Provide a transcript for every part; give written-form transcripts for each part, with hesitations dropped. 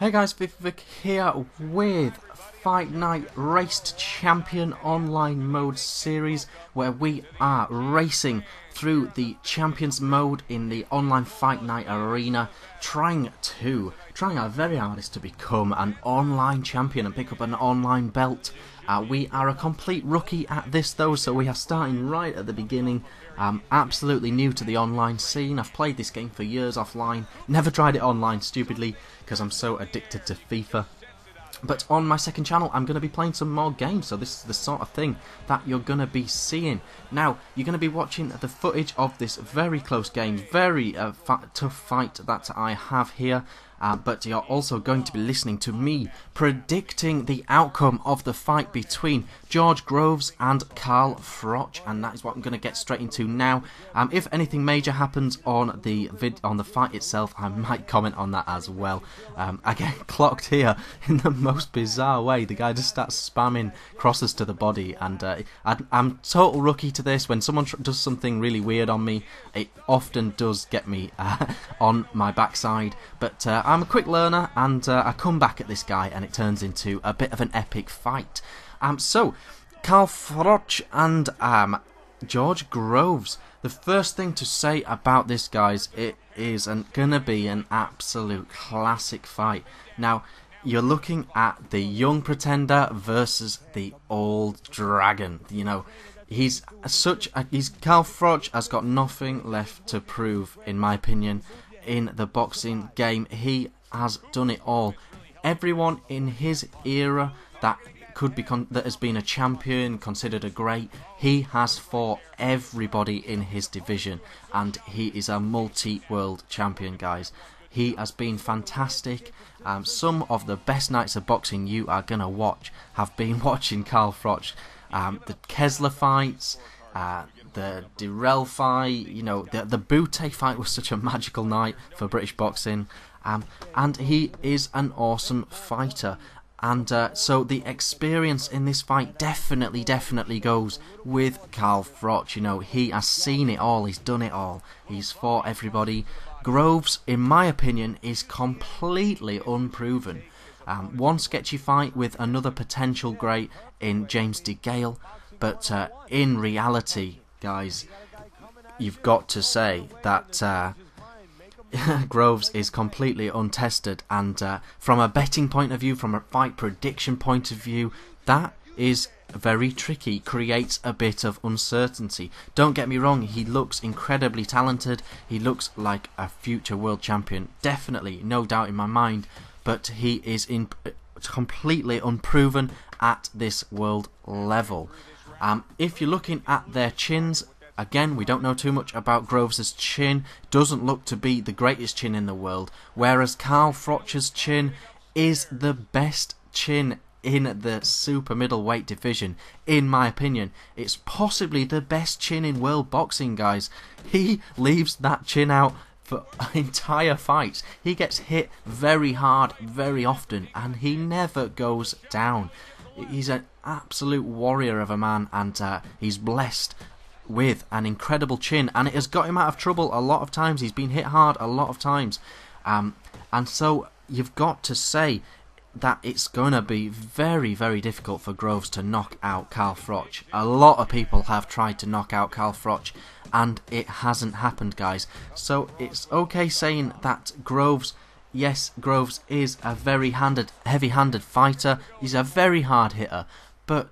Hey guys, Vic here with Fight Night Raced Champion Online Mode series, where we are racing through the Champions mode in the online Fight Night arena, trying our very hardest to become an online champion and pick up an online belt. We are a complete rookie at this though, so we are starting right at the beginning. I'm absolutely new to the online scene. I've played this game for years offline, never tried it online stupidly because I'm so addicted to FIFA. But on my second channel I'm going to be playing some more games, so this is the sort of thing that you're going to be seeing. Now, you're going to be watching the footage of this very close game, very tough fight that I have here. But you're also going to be listening to me predicting the outcome of the fight between George Groves and Carl Froch, and that is what I'm going to get straight into now. If anything major happens on the fight itself, I might comment on that as well. I get clocked here in the most bizarre way. The guy just starts spamming crosses to the body, and I'm total rookie to this. When someone does something really weird on me, it often does get me on my backside, but I'm a quick learner, and I come back at this guy and it turns into a bit of an epic fight. So, Carl Froch and George Groves. The first thing to say about this, guys, it is gonna be an absolute classic fight. Now, you're looking at the young pretender versus the old dragon. You know, Carl Froch has got nothing left to prove, in my opinion, in the boxing game. He has done it all. Everyone in his era that that has been a champion, considered a great, he has fought everybody in his division, and he is a multi-world champion, guys. He has been fantastic. Some of the best nights of boxing you are gonna watch have been watching Carl Froch. The Kessler fights, the Dirrell fight, you know, the Boutte fight was such a magical night for British boxing, and he is an awesome fighter, and so the experience in this fight definitely goes with Carl Froch. You know, he has seen it all, he's done it all, he's fought everybody. Groves, in my opinion, is completely unproven. One sketchy fight with another potential great in James DeGale, but in reality, guys, you've got to say that Groves is completely untested, and from a betting point of view, from a fight prediction point of view, that is very tricky, creates a bit of uncertainty. Don't get me wrong, he looks incredibly talented, he looks like a future world champion, definitely, no doubt in my mind, but he is completely unproven at this world level. If you're looking at their chins, again, we don't know too much about Groves' chin. Doesn't look to be the greatest chin in the world, whereas Carl Froch's chin is the best chin in the super middleweight division. In my opinion, it's possibly the best chin in world boxing, guys. He leaves that chin out for entire fights. He gets hit very hard very often, and he never goes down. He's an absolute warrior of a man, and he's blessed with an incredible chin, and it has got him out of trouble a lot of times. He's been hit hard a lot of times, and so you've got to say that it's going to be very difficult for Groves to knock out Carl Froch. A lot of people have tried to knock out Carl Froch, and it hasn't happened, guys. So it's okay saying that Groves, yes, Groves is a very heavy-handed fighter. He's a very hard hitter, but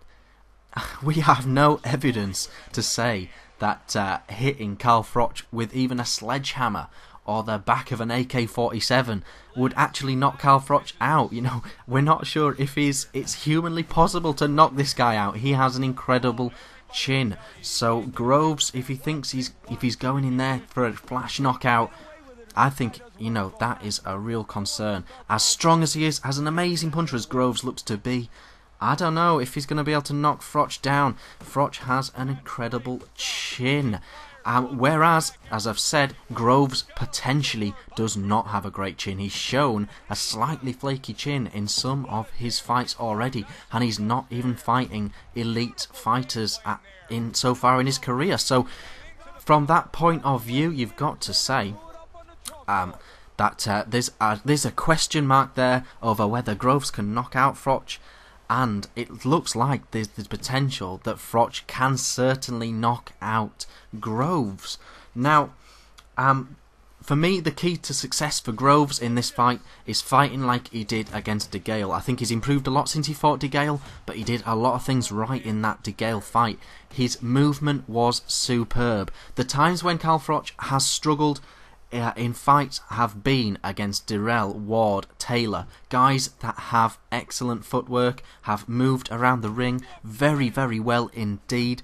we have no evidence to say that hitting Carl Froch with even a sledgehammer or the back of an AK-47 would actually knock Carl Froch out. You know, we're not sure if it's humanly possible to knock this guy out. He has an incredible chin. So Groves, if he thinks if he's going in there for a flash knockout, I think, you know, that is a real concern. As strong as he is, as an amazing puncher as Groves looks to be, I don't know if he's going to be able to knock Froch down. Froch has an incredible chin. Whereas, as I've said, Groves potentially does not have a great chin. He's shown a slightly flaky chin in some of his fights already, and he's not even fighting elite fighters so far in his career. So, from that point of view, you've got to say that there's a question mark there over whether Groves can knock out Froch, and it looks like there's the potential that Froch can certainly knock out Groves. Now, for me, the key to success for Groves in this fight is fighting like he did against De Gale. I think he's improved a lot since he fought De Gale, but he did a lot of things right in that De Gale fight. His movement was superb. The times when Carl Froch has struggled in fights have been against Dirrell, Ward, Taylor, guys that have excellent footwork, have moved around the ring very, very well indeed.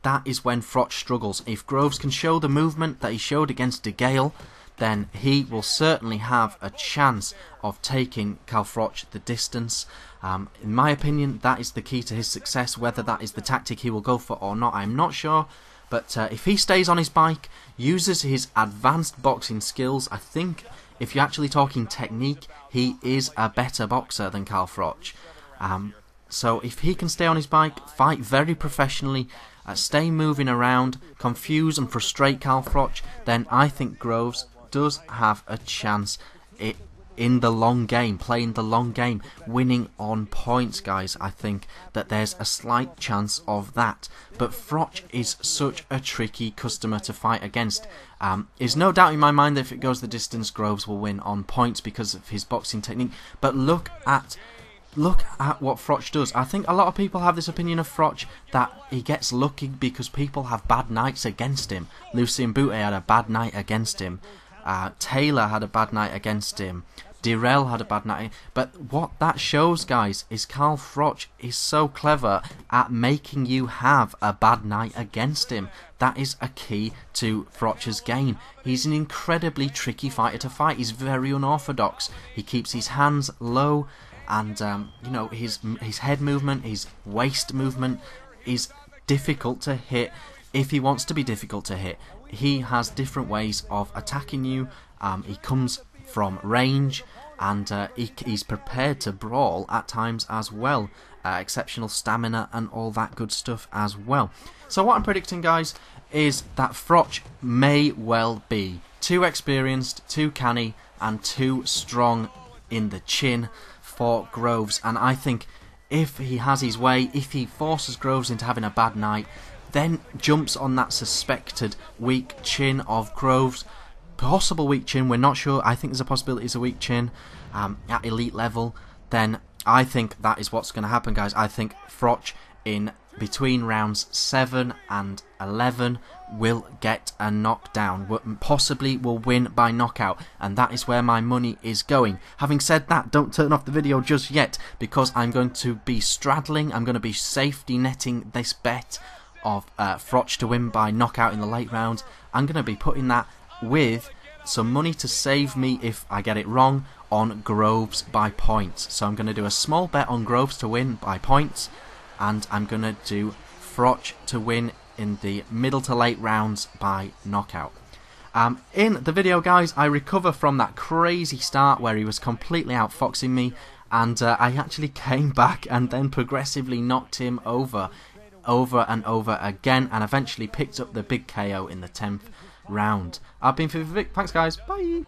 That is when Froch struggles. If Groves can show the movement that he showed against De Gale, then he will certainly have a chance of taking Carl Froch the distance. In my opinion, that is the key to his success. Whether that is the tactic he will go for or not, I'm not sure. But if he stays on his bike, uses his advanced boxing skills, I think if you're actually talking technique, he is a better boxer than Carl Froch. So if he can stay on his bike, fight very professionally, stay moving around, confuse and frustrate Carl Froch, then I think Groves does have a chance in the long game, playing the long game, winning on points, guys. I think that there's a slight chance of that. But Froch is such a tricky customer to fight against. There's no doubt in my mind that if it goes the distance, Groves will win on points because of his boxing technique. But look at what Froch does. I think a lot of people have this opinion of Froch that he gets lucky because people have bad nights against him. Lucien Boutte had a bad night against him. Taylor had a bad night against him. Dirrell had a bad night. But what that shows, guys, is Carl Froch is so clever at making you have a bad night against him. That is a key to Froch's game. He's an incredibly tricky fighter to fight. He's very unorthodox. He keeps his hands low, and you know, his head movement, his waist movement is difficult to hit. If he wants to be difficult to hit, he has different ways of attacking you. He comes from range, and he's prepared to brawl at times as well. Exceptional stamina and all that good stuff as well. So what I'm predicting, guys, is that Froch may well be too experienced, too canny, and too strong in the chin for Groves. And I think if he has his way, if he forces Groves into having a bad night, then jumps on that suspected weak chin of Groves, possible weak chin, we're not sure, I think there's a possibility it's a weak chin at elite level, then I think that is what's going to happen, guys. I think Froch in between rounds 7 and 11 will get a knockdown, possibly will win by knockout, and that is where my money is going. Having said that, don't turn off the video just yet, because I'm going to be straddling, I'm going to be safety netting this bet of Froch to win by knockout in the late rounds. I'm going to be putting that with some money to save me if I get it wrong on Groves by points. So I'm going to do a small bet on Groves to win by points, and I'm going to do Froch to win in the middle to late rounds by knockout. In the video, guys, I recover from that crazy start where he was completely outfoxing me, and I actually came back and then progressively knocked him over and over again, and eventually picked up the big KO in the 10th round. I've been Vic. Thanks, guys. Bye.